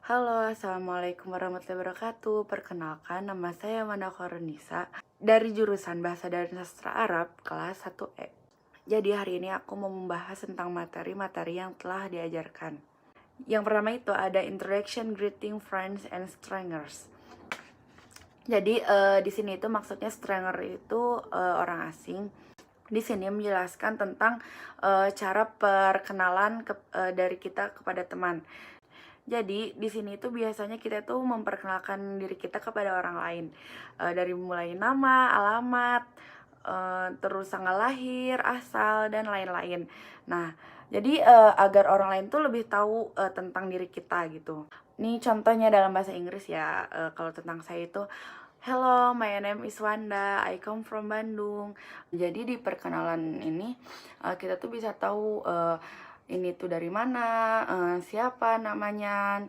Halo, Assalamualaikum warahmatullahi wabarakatuh. Perkenalkan, nama saya Manda Khoronisa dari jurusan Bahasa dan Sastra Arab kelas 1E. Jadi hari ini aku mau membahas tentang materi-materi yang telah diajarkan. Yang pertama itu ada Introduction, Greeting, Friends, and Strangers. Jadi di sini itu maksudnya stranger itu orang asing. Di sini menjelaskan tentang cara perkenalan dari kita kepada teman. Jadi di sini tuh biasanya kita tuh memperkenalkan diri kita kepada orang lain, dari mulai nama, alamat, terus tanggal lahir, asal, dan lain-lain. Nah, jadi agar orang lain tuh lebih tahu tentang diri kita gitu. Ini contohnya dalam bahasa Inggris ya. Kalau tentang saya itu, Hello, my name is Wanda. I come from Bandung. Jadi di perkenalan ini kita tuh bisa tahu ini tuh dari mana, siapa namanya,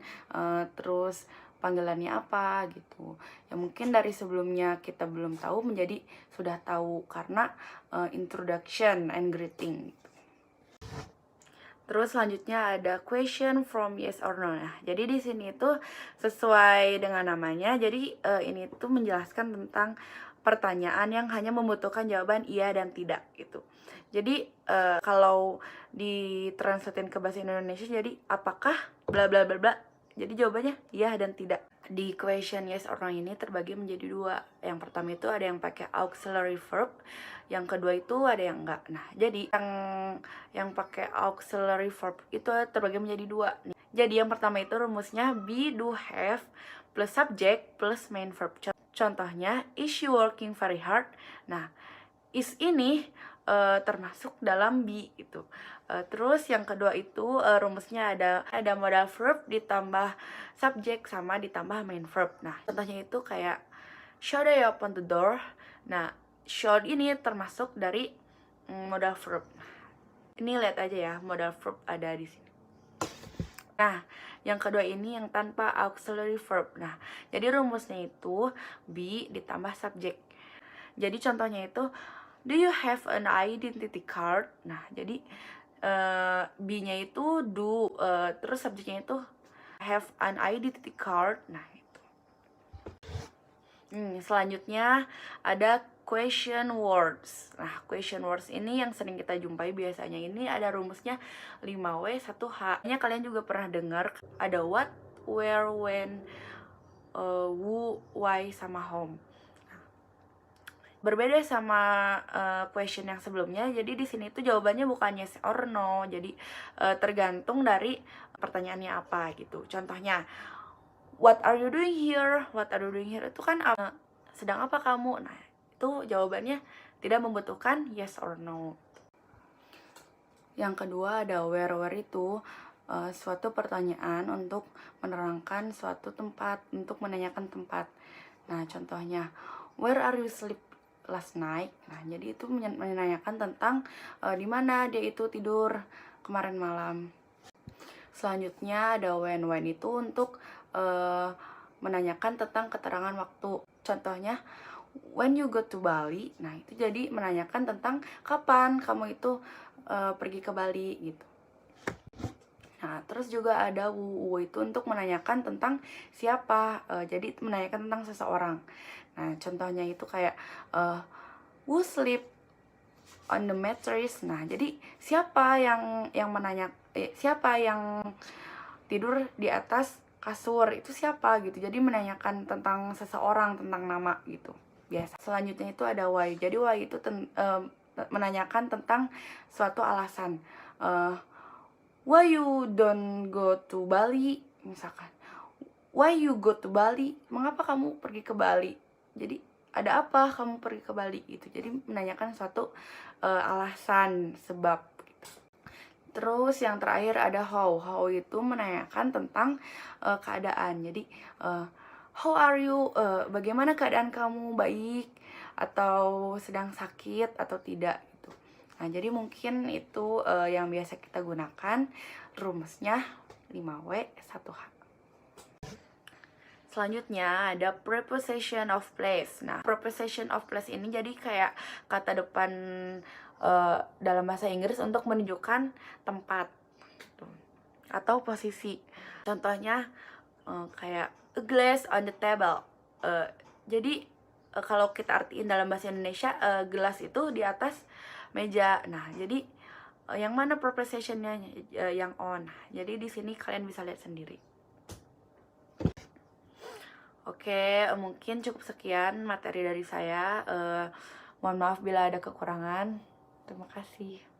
terus panggilannya apa gitu. Ya mungkin dari sebelumnya kita belum tahu menjadi sudah tahu karena introduction and greeting. Terus selanjutnya ada question from yes or no. Nah, jadi di sini tuh sesuai dengan namanya. Jadi ini tuh menjelaskan tentang pertanyaan yang hanya membutuhkan jawaban iya dan tidak gitu. Jadi kalau ditranslatein ke bahasa Indonesia jadi apakah bla bla bla bla. Jadi jawabannya iya dan tidak. Di question yes or no ini terbagi menjadi dua. Yang pertama itu ada yang pakai auxiliary verb, yang kedua itu ada yang enggak. Nah, jadi yang pakai auxiliary verb itu terbagi menjadi dua nih. Jadi yang pertama itu rumusnya be, do, have plus subject plus main verb. Contohnya, is she working very hard? Nah, is ini termasuk dalam be itu. Terus yang kedua itu rumusnya ada modal verb ditambah subjek sama ditambah main verb. Nah, contohnya itu kayak should I open the door? Nah, should ini termasuk dari modal verb. Ini lihat aja ya, modal verb ada di sini. Nah, yang kedua ini yang tanpa auxiliary verb. Nah, jadi rumusnya itu be ditambah subjek. Jadi contohnya itu do you have an identity card? Nah, jadi B-nya itu do, terus subjeknya itu have an identity card. Nah, itu. Selanjutnya ada question words. Nah, question words ini yang sering kita jumpai biasanya ini ada rumusnya 5W 1H. Ini kalian juga pernah dengar ada what, where, when, who, why, sama home. Berbeda sama question yang sebelumnya, jadi di sini tuh jawabannya bukan yes or no, jadi tergantung dari pertanyaannya apa gitu. Contohnya, what are you doing here? What are you doing here itu kan sedang apa kamu? Nah, itu jawabannya tidak membutuhkan yes or no. Yang kedua ada where itu suatu pertanyaan untuk menerangkan suatu tempat, untuk menanyakan tempat. Nah, contohnya, where are you sleep last night? Nah, jadi itu menanyakan tentang di mana dia itu tidur kemarin malam. Selanjutnya ada when itu untuk menanyakan tentang keterangan waktu. Contohnya, when you go to Bali. Nah, itu jadi menanyakan tentang kapan kamu itu pergi ke Bali gitu. Nah, terus juga ada who itu untuk menanyakan tentang siapa, jadi menanyakan tentang seseorang. Nah, contohnya itu kayak who sleep on the mattress. Nah, jadi siapa yang siapa yang tidur di atas kasur itu siapa gitu. Jadi menanyakan tentang seseorang, tentang nama gitu. Biasa. Selanjutnya itu ada why. Jadi why itu menanyakan tentang suatu alasan. Why you don't go to Bali? Misalkan, why you go to Bali? Mengapa kamu pergi ke Bali? Jadi ada apa kamu pergi ke Bali gitu. Jadi menanyakan suatu alasan, sebab gitu. Terus yang terakhir ada how. How itu menanyakan tentang keadaan. Jadi how are you? Bagaimana keadaan kamu? Baik atau sedang sakit atau tidak? Nah, jadi mungkin itu yang biasa kita gunakan, rumusnya 5W 1H. Selanjutnya ada preposition of place. Nah, preposition of place ini jadi kayak kata depan dalam bahasa Inggris untuk menunjukkan tempat gitu, atau posisi. Contohnya, kayak a glass on the table. Jadi kalau kita artiin dalam bahasa Indonesia, gelas itu di atas meja. Nah, jadi yang mana prepositionnya yang on. Jadi di sini kalian bisa lihat sendiri. Oke, mungkin cukup sekian materi dari saya. Mohon maaf bila ada kekurangan. Terima kasih.